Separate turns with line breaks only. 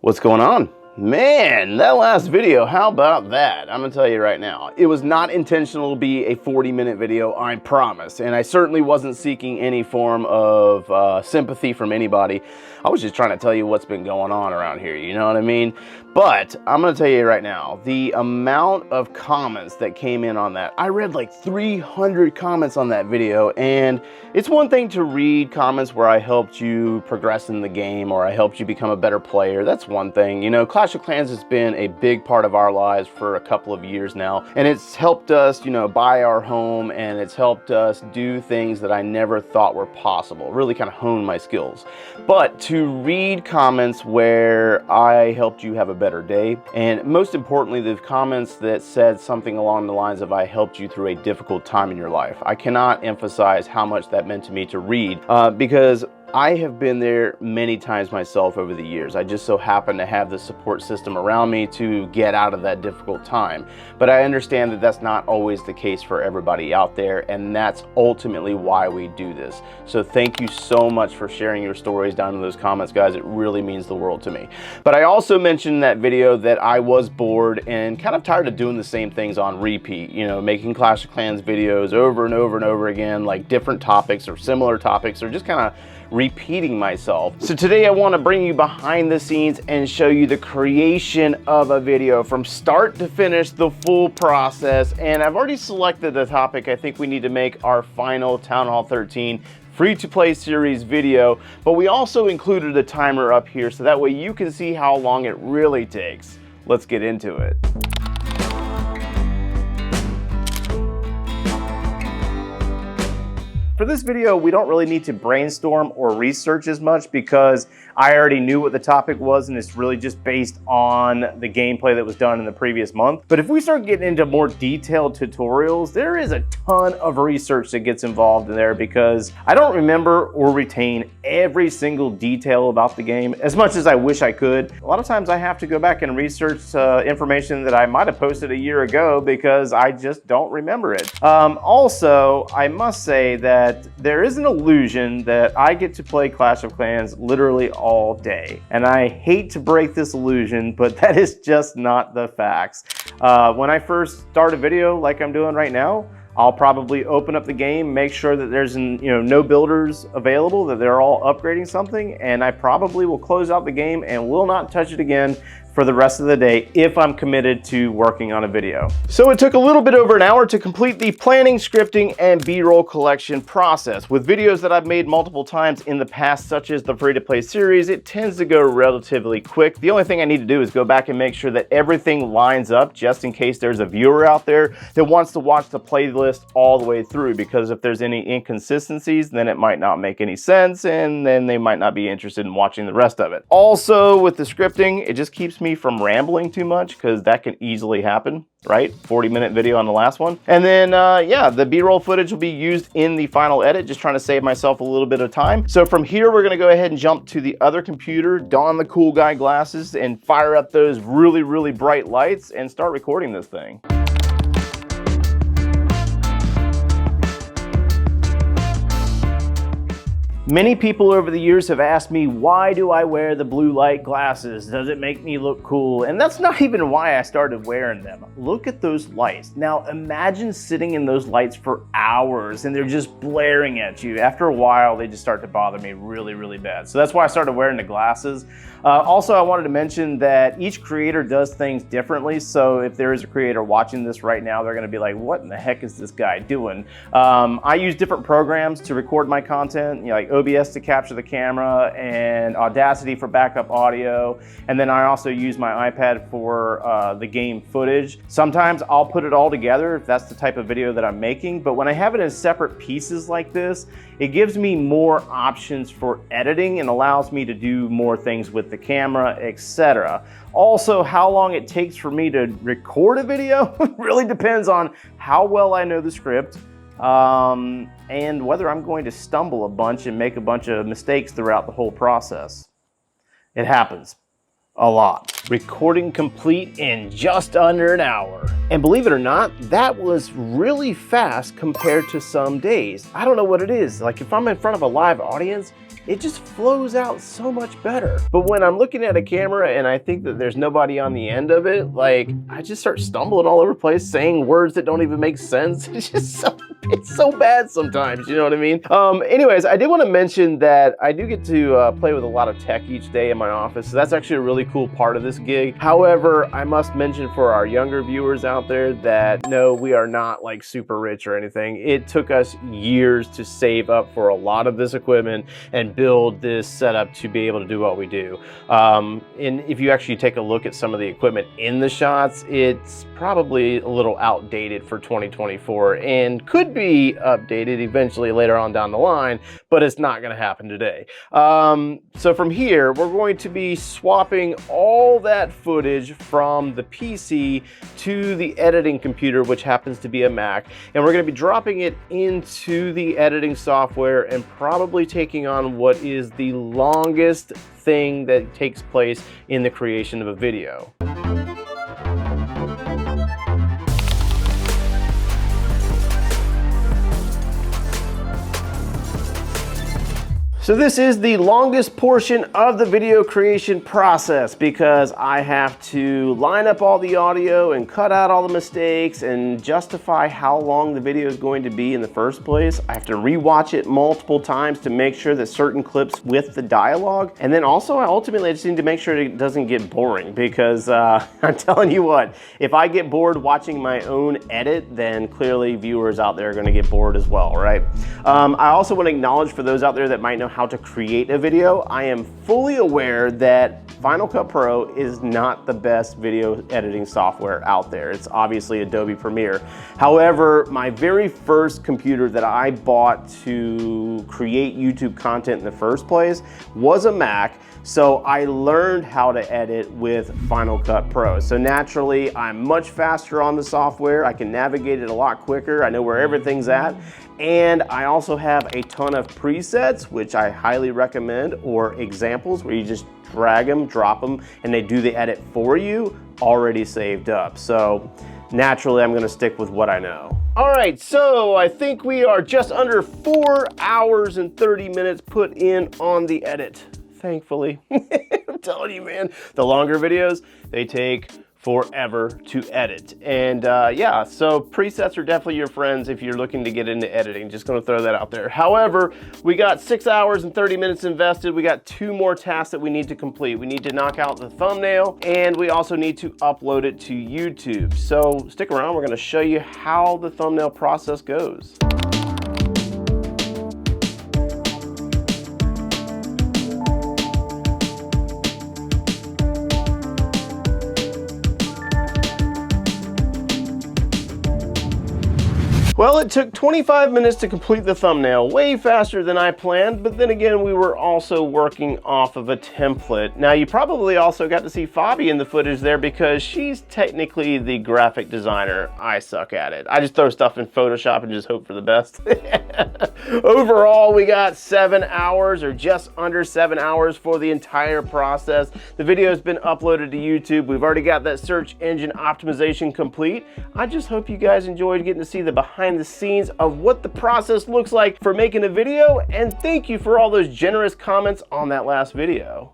What's going on? Man, that last video, how about that? I'm gonna tell you right now, it was not intentional to be a 40-minute video, I promise. And I certainly wasn't seeking any form of sympathy from anybody. I was just trying to tell you what's been going on around here, you know what I mean? But I'm gonna tell you right now, the amount of comments that came in on that, I read like 300 comments on that video, and it's one thing to read comments where I helped you progress in the game or I helped you become a better player. That's one thing. You know, Clash of Clans has been a big part of our lives for a couple of years now, and it's helped us, you know, buy our home, and it's helped us do things that I never thought were possible, really kind of hone my skills. But to read comments where I helped you have a better day, and most importantly, the comments that said something along the lines of I helped you through a difficult time in your life, I cannot emphasize how much that meant to me to read, because I have been there many times myself over the years. I just so happen to have the support system around me to get out of that difficult time. But I understand that that's not always the case for everybody out there, and that's ultimately why we do this. So thank you so much for sharing your stories down in those comments, guys. It really means the world to me. But I also mentioned in that video that I was bored and kind of tired of doing the same things on repeat, you know, making Clash of Clans videos over and over and over again, like different topics or similar topics, or just kind of repeating myself. So today I want to bring you behind the scenes and show you the creation of a video from start to finish, the full process. And I've already selected the topic I think we need to make our final Town Hall 13 free-to-play series video, but we also included a timer up here so that way you can see how long it really takes. Let's get into it. For this video, we don't really need to brainstorm or research as much because I already knew what the topic was, and it's really just based on the gameplay that was done in the previous month. But if we start getting into more detailed tutorials, there is a ton of research that gets involved in there because I don't remember or retain every single detail about the game as much as I wish I could. A lot of times I have to go back and research information that I might have posted a year ago because I just don't remember it. Also, I must say that there is an illusion that I get to play Clash of Clans literally all day. And I hate to break this illusion, but that is just not the facts. When I first start a video like I'm doing right now, I'll probably open up the game, make sure that there's no builders available, that they're all upgrading something, and I probably will close out the game and will not touch it again for the rest of the day if I'm committed to working on a video. So it took a little bit over an hour to complete the planning, scripting, and B-roll collection process. With videos that I've made multiple times in the past, such as the free-to-play series, it tends to go relatively quick. The only thing I need to do is go back and make sure that everything lines up just in case there's a viewer out there that wants to watch the playlist all the way through, because if there's any inconsistencies, then it might not make any sense, and then they might not be interested in watching the rest of it. Also, with the scripting, it just keeps me from rambling too much because that can easily happen, right? 40-minute video on the last one. And then, yeah, the B-roll footage will be used in the final edit, just trying to save myself a little bit of time. So from here, we're gonna go ahead and jump to the other computer, don the cool guy glasses, and fire up those really, really bright lights and start recording this thing. Many people over the years have asked me, why do I wear the blue light glasses? Does it make me look cool? And that's not even why I started wearing them. Look at those lights. Now imagine sitting in those lights for hours and they're just blaring at you. After a while, they just start to bother me really, really bad. So that's why I started wearing the glasses. Also, I wanted to mention that each creator does things differently. So if there is a creator watching this right now, they're gonna be like, what in the heck is this guy doing? I use different programs to record my content, you know, like OBS to capture the camera and Audacity for backup audio. And then I also use my iPad for the game footage. Sometimes I'll put it all together if that's the type of video that I'm making. But when I have it in separate pieces like this, it gives me more options for editing and allows me to do more things with the camera, etc. Also, how long it takes for me to record a video really depends on how well I know the script, and whether I'm going to stumble a bunch and make a bunch of mistakes throughout the whole process. It happens a lot. Recording complete in just under an hour. And believe it or not, that was really fast compared to some days. I don't know what it is. Like if I'm in front of a live audience, it just flows out so much better. But when I'm looking at a camera and I think that there's nobody on the end of it, like, I just start stumbling all over the place, saying words that don't even make sense. It's just it's so bad sometimes, you know what I mean? Anyways, I did want to mention that I do get to play with a lot of tech each day in my office, so that's actually a really cool part of this gig. However, I must mention for our younger viewers out there that no, we are not like super rich or anything. It took us years to save up for a lot of this equipment and build this setup to be able to do what we do. And if you actually take a look at some of the equipment in the shots, it's probably a little outdated for 2024 and could be updated eventually later on down the line, but it's not going to happen today. So from here, we're going to be swapping all that footage from the PC to the editing computer, which happens to be a Mac, and we're going to be dropping it into the editing software and probably taking on what is the longest thing that takes place in the creation of a video. So this is the longest portion of the video creation process because I have to line up all the audio and cut out all the mistakes and justify how long the video is going to be in the first place. I have to rewatch it multiple times to make sure that certain clips with the dialogue. And then also I ultimately just need to make sure it doesn't get boring because I'm telling you what, if I get bored watching my own edit, then clearly viewers out there are going to get bored as well, right? I also want to acknowledge for those out there that might know how to create a video, I am fully aware that Final Cut Pro is not the best video editing software out there. It's obviously Adobe Premiere. However, my very first computer that I bought to create YouTube content in the first place was a Mac. So I learned how to edit with Final Cut Pro. So naturally, I'm much faster on the software. I can navigate it a lot quicker. I know where everything's at. And I also have a ton of presets, which I highly recommend, or examples where you just drag them, drop them, and they do the edit for you, already saved up. So naturally, I'm gonna stick with what I know. All right, so I think we are just under 4 hours and 30 minutes put in on the edit. Thankfully. I'm telling you, man, the longer videos, they take forever to edit. And yeah, so presets are definitely your friends if you're looking to get into editing. Just gonna throw that out there. However, we got 6 hours and 30 minutes invested. We got 2 more tasks that we need to complete. We need to knock out the thumbnail, and we also need to upload it to YouTube. So stick around, we're gonna show you how the thumbnail process goes. Well, it took 25 minutes to complete the thumbnail, way faster than I planned, but then again, we were also working off of a template. Now, you probably also got to see Fabi in the footage there because she's technically the graphic designer. I suck at it. I just throw stuff in Photoshop and just hope for the best. Overall, we got 7 hours or just under 7 hours for the entire process. The video has been uploaded to YouTube. We've already got that search engine optimization complete. I just hope you guys enjoyed getting to see the behind the scenes of what the process looks like for making a video, and thank you for all those generous comments on that last video.